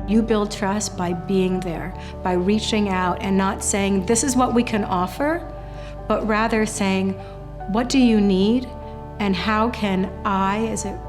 You build trust by being there, by reaching out and not saying, this is what we can offer, but rather saying, what do you need? And how can I, as a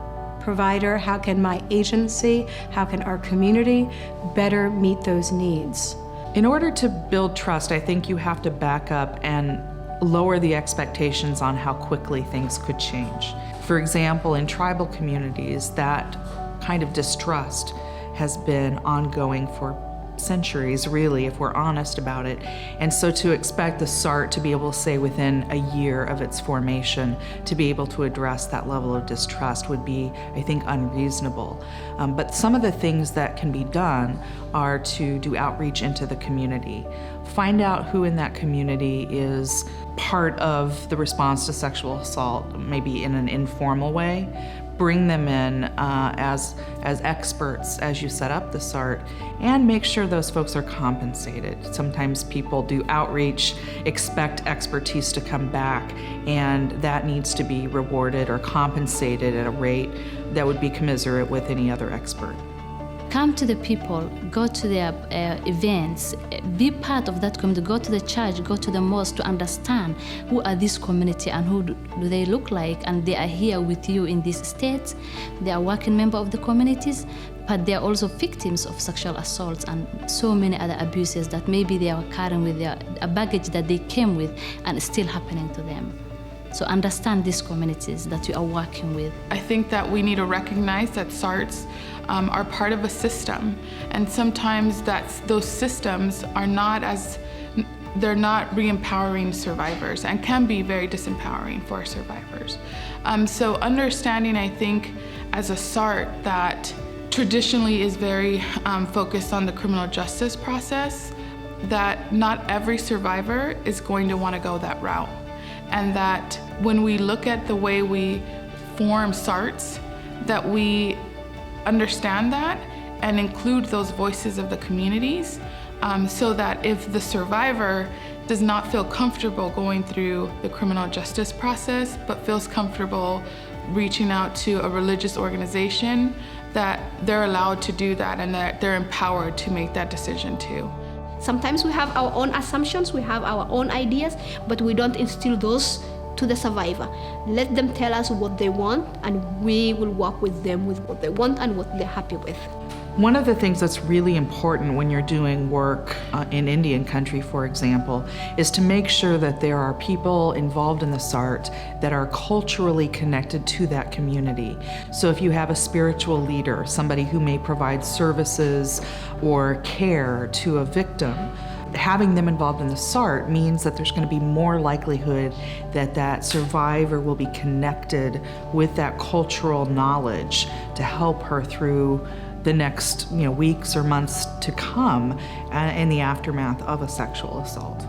provider, how can my agency, how can our community better meet those needs? In order to build trust, I think you have to back up and lower the expectations on how quickly things could change. For example, in tribal communities, that kind of distrust has been ongoing for centuries, really, if we're honest about it. And so to expect the SART to be able to say within a year of its formation to be able to address that level of distrust would be, I think, unreasonable. But some of the things that can be done are to do outreach into the community. Find out who in that community is part of the response to sexual assault, maybe in an informal way. Bring them in as experts as you set up the SART, and make sure those folks are compensated. Sometimes people do outreach, expect expertise to come back, and that needs to be rewarded or compensated at a rate that would be commensurate with any other expert. Come to the people, go to their events, be part of that community, go to the church, go to the mosque to understand who are this community and who do they look like, and they are here with you in these states. They are working members of the communities, but they are also victims of sexual assaults and so many other abuses that maybe they are carrying with a baggage that they came with and it's still happening to them. So understand these communities that you are working with. I think that we need to recognize that SARTs are part of a system, and sometimes those systems are they're not re-empowering survivors and can be very disempowering for survivors. So understanding, I think, as a SART that traditionally is very focused on the criminal justice process, that not every survivor is going to want to go that route. And that when we look at the way we form SARTs, that we understand that and include those voices of the communities, so that if the survivor does not feel comfortable going through the criminal justice process, but feels comfortable reaching out to a religious organization, that they're allowed to do that and that they're empowered to make that decision too. Sometimes we have our own assumptions, we have our own ideas, but we don't instill those to the survivor. Let them tell us what they want, and we will work with them with what they want and what they're happy with. One of the things that's really important when you're doing work in Indian country, for example, is to make sure that there are people involved in the SART that are culturally connected to that community. So if you have a spiritual leader, somebody who may provide services or care to a victim, having them involved in the SART means that there's going to be more likelihood that that survivor will be connected with that cultural knowledge to help her through the next weeks or months to come in the aftermath of a sexual assault.